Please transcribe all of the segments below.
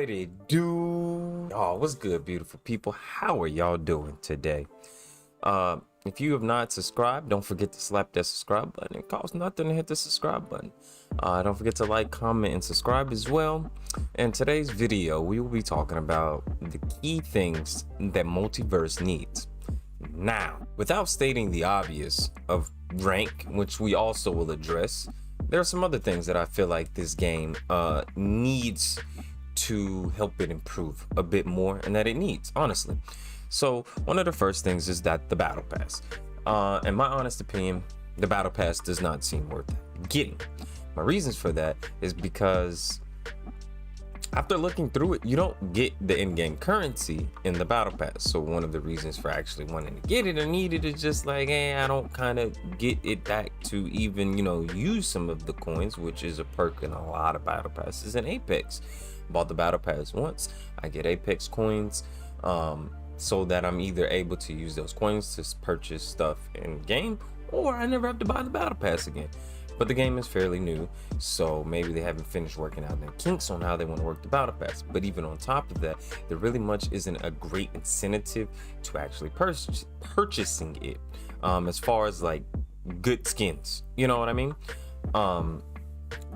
What it do? Oh, what's good, beautiful people? How are y'all doing today? If you have not subscribed, don't forget to slap that subscribe button. It costs nothing to hit the subscribe button. Don't forget to like, comment, and subscribe as well. In today's video, we will be talking about the key things that Multiverse needs. Now, without stating the obvious of rank, which we also will address, there are some other things that I feel like this game needs to help it improve a bit more, and that it needs, honestly. So one of the first things is that the battle pass. In my honest opinion, the battle pass does not seem worth getting. My reasons for that is because after looking through it, you don't get the in-game currency in the battle pass. So one of the reasons for actually wanting to get it or need it is just like, hey, I don't kind of get it back to even, use some of the coins, which is a perk in a lot of battle passes in Apex. Bought the battle pass once, I get Apex coins, so that I'm either able to use those coins to purchase stuff in game, or I never have to buy the battle pass again. But the game is fairly new, so maybe they haven't finished working out their kinks on how they want to work the battle pass. But even on top of that, there really much isn't a great incentive to actually purchasing it, as far as like good skins, you know what I mean?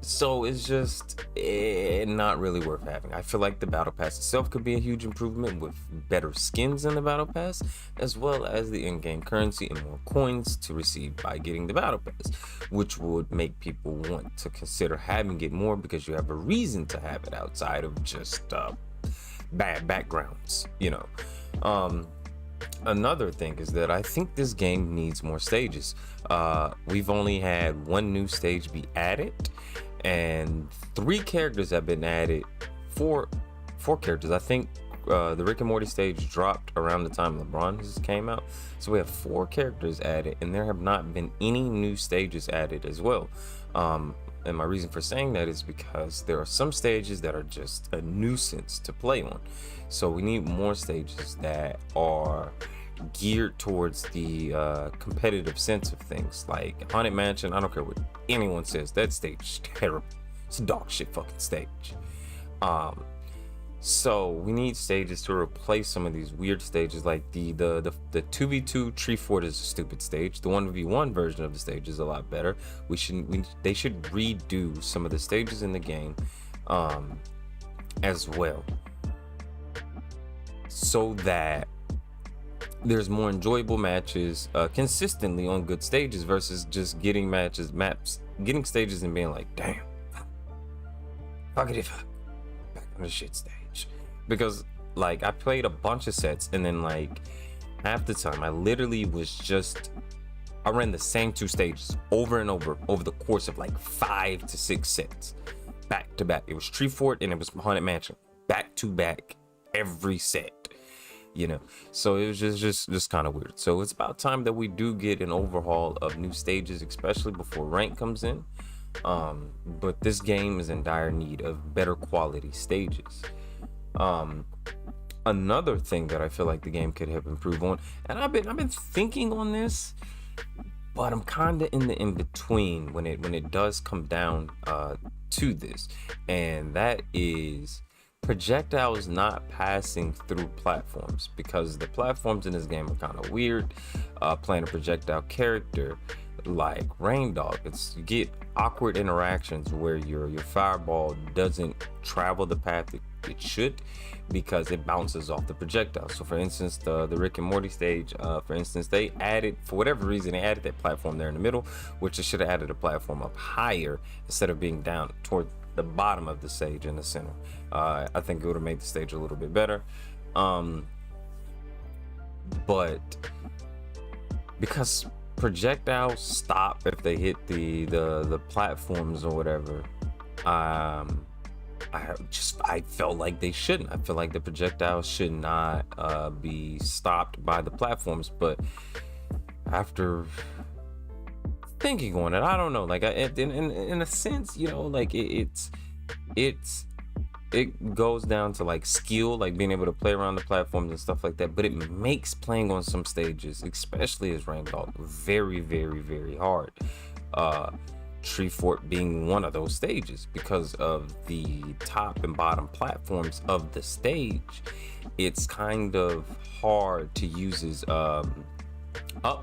So it's just not really worth having. I feel like the battle pass itself could be a huge improvement with better skins in the battle pass, as well as the in-game currency and more coins to receive by getting the battle pass, which would make people want to consider having it more because you have a reason to have it outside of just bad backgrounds, Another thing is that I think this game needs more stages. We've only had one new stage be added, and 3 characters have been added. Four characters. I think the Rick and Morty stage dropped around the time LeBron came out, so we have 4 characters added, and there have not been any new stages added as well. And my reason for saying that is because there are some stages that are just a nuisance to play on. So we need more stages that are geared towards the competitive sense of things. Like Haunted Mansion, I don't care what anyone says, that stage is terrible. It's a dog shit fucking stage. So we need stages to replace some of these weird stages, like the 2v2 tree fort is a stupid stage. The 1v1 version of the stage is a lot better. They should redo some of the stages in the game as well, so that there's more enjoyable matches consistently on good stages versus just getting getting stages and being like, damn, fuck it, if back on the shit stage. Because like I played a bunch of sets, and then like half the time I literally I ran the same 2 stages over and over the course of like 5 to 6 sets back to back. It was Tree Fort and it was Haunted Mansion back to back every set, so it was just kind of weird. So it's about time that we do get an overhaul of new stages, especially before rank comes in. But this game is in dire need of better quality stages. Another thing that I feel like the game could help improve on, and I've been thinking on this, but I'm kind of in the in-between when it does come down to this, and that is projectiles not passing through platforms, because the platforms in this game are kind of weird. Playing a projectile character like Rain Dog, you get awkward interactions where your fireball doesn't travel the path it should, because it bounces off the projectile. So for instance, the Rick and Morty stage, for instance, they added, for whatever reason, they added that platform there in the middle, which they should have added a platform up higher instead of being down toward the bottom of the stage in the center. I think it would have made the stage a little bit better. But because projectiles stop if they hit the platforms or whatever, I felt like they shouldn't. I feel like the projectiles should not be stopped by the platforms. But after thinking on it, I don't know, like in a sense, like it goes down to like skill, like being able to play around the platforms and stuff like that, but it makes playing on some stages, especially as Rain Dog, very, very, very hard. Treefort being one of those stages. Because of the top and bottom platforms of the stage, it's kind of hard to use his up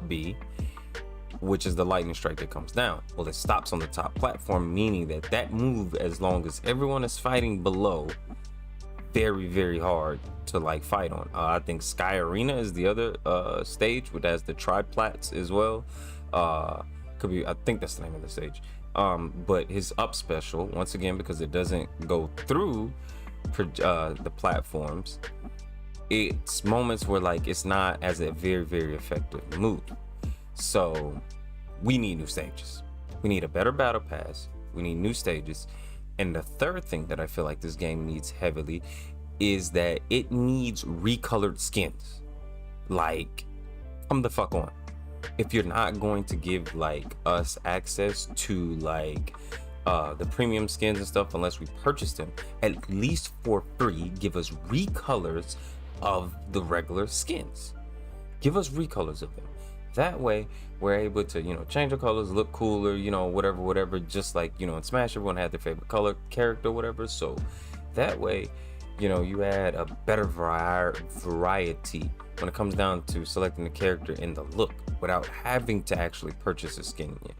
B, which is the lightning strike that comes down. Well, it stops on the top platform, meaning that that move, as long as everyone is fighting below, very, very hard to like fight on. I think Sky Arena is the other stage, which has the triplats as well. Could be, I think that's the name of the stage. But his up special, once again, because it doesn't go through the platforms, it's moments where like it's not as a very, very effective move. So we need new stages. We need a better battle pass. We need new stages. And the third thing that I feel like this game needs heavily is that it needs recolored skins. Like, come the fuck on. If you're not going to give like us access to like the premium skins and stuff unless we purchase them, at least for free, give us recolors of the regular skins. Give us recolors of them. That way we're able to, you know, change the colors, look cooler, you know, whatever, just like, you know, in Smash everyone had their favorite color character, whatever. So that way, you know, you add a better variety when it comes down to selecting the character in the look without having to actually purchase a skin yet.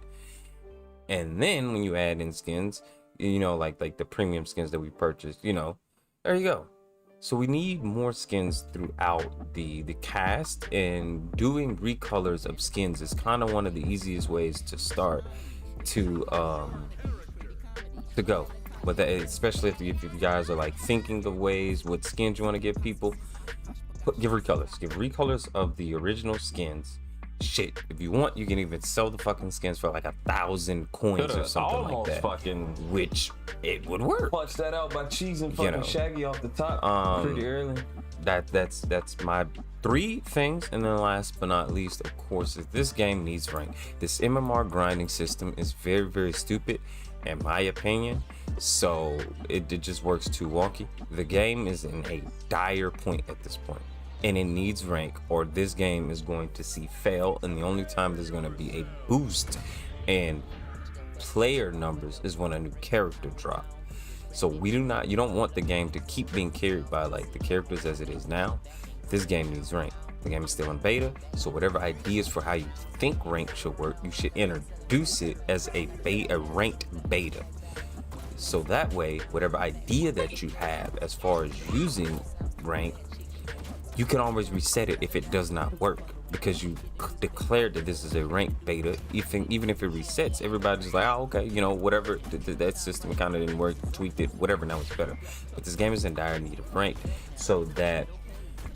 And then when you add in skins, you know, like the premium skins that we purchased, you know, there you go. So we need more skins throughout the cast, and doing recolors of skins is kind of one of the easiest ways to start to go. But that, especially if you guys are like thinking of ways what skins you want to give people, give recolors of the original skins. Shit, if you want, you can even sell the fucking skins for like 1,000 coins or something like that. Fucking which it would work. Punch that out by cheesing fucking, you know, Shaggy off the top pretty early. That's my 3 things. And then last but not least, of course, is this game needs rank. This MMR grinding system is very, very stupid in my opinion. So it just works too wonky. The game is in a dire point at this point, and it needs rank, or this game is going to see fail. And the only time there's going to be a boost in player numbers is when a new character drop. So you don't want the game to keep being carried by like the characters as it is now. This game needs rank. The game is still in beta, so whatever ideas for how you think rank should work, you should introduce it as a ranked beta. So that way, whatever idea that you have as far as using rank, you can always reset it if it does not work, because you declared that this is a ranked beta. Even if it resets, everybody's like, oh, okay, you know, whatever, that system kind of didn't work, tweaked it, whatever, now it's better. But this game is in dire need of rank, so that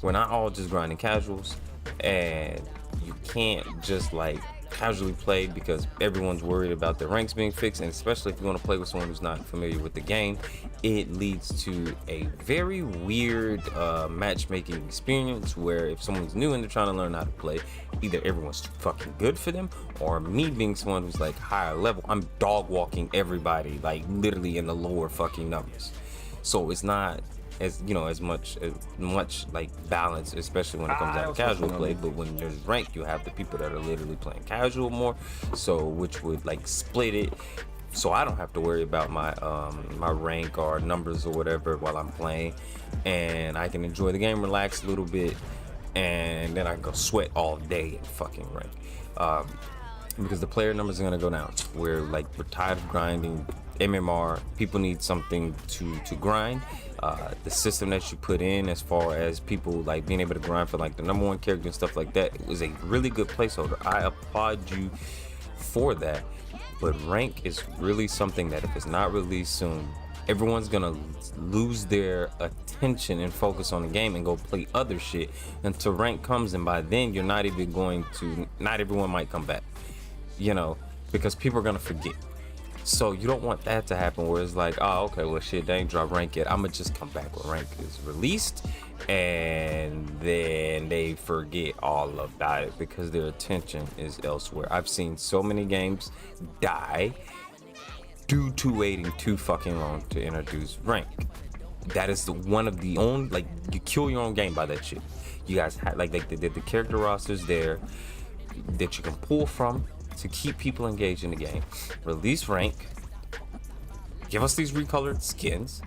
we're not all just grinding casuals, and you can't just like casually play because everyone's worried about their ranks being fixed. And especially if you want to play with someone who's not familiar with the game, it leads to a very weird matchmaking experience where if someone's new and they're trying to learn how to play, either everyone's too fucking good for them, or me being someone who's like higher level, I'm dog walking everybody like literally in the lower fucking numbers. So it's not as, you know, as much like balance, especially when it comes down to casual play. But when there's rank, you have the people that are literally playing casual more, so which would like split it, so I don't have to worry about my my rank or numbers or whatever while I'm playing, and I can enjoy the game, relax a little bit, and then I can go sweat all day in fucking rank, because the player numbers are gonna go down. We're tired of grinding MMR. People need something to grind. The system that you put in as far as people like being able to grind for like the #1 character and stuff like that, it was a really good placeholder. I applaud you for that. But rank is really something that if it's not released soon, everyone's gonna lose their attention and focus on the game and go play other shit until rank comes, and by then you're not even going to, not everyone might come back, you know, because people are gonna forget. So you don't want that to happen where it's like, oh, okay, well shit, they ain't drop rank yet, I'ma just come back when rank is released, and then they forget all about it because their attention is elsewhere. I've seen so many games die due to waiting too fucking long to introduce rank. That is one of the only, like, you kill your own game by that shit. You guys had like the character rosters there that you can pull from, to keep people engaged in the game. Release rank, give us these recolored skins,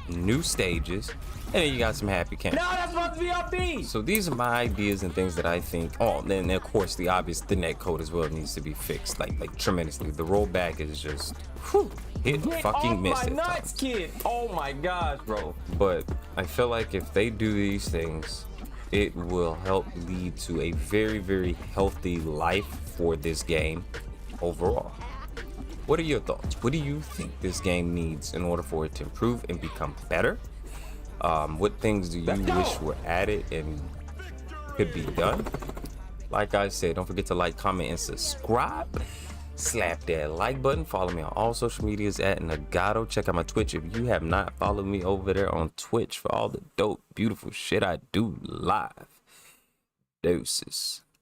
new stages, and then you got some happy camp. No, that's not VIP. So these are my ideas and things that I think. Oh, and then of course the obvious, the netcode as well needs to be fixed, like tremendously. The rollback is just hit fucking miss my at nuts, times. kid. Oh my gosh, bro. But I feel like if they do these things, it will help lead to a very, very healthy life for this game overall. What are your thoughts? What do you think this game needs in order for it to improve and become better? What things do you wish were added and could be done? Like I said, don't forget to like, comment, and subscribe. Slap that like button. Follow me on all social medias at Nagato. Check out my Twitch if you have not followed me over there on Twitch for all the dope, beautiful shit I do live. Deuces.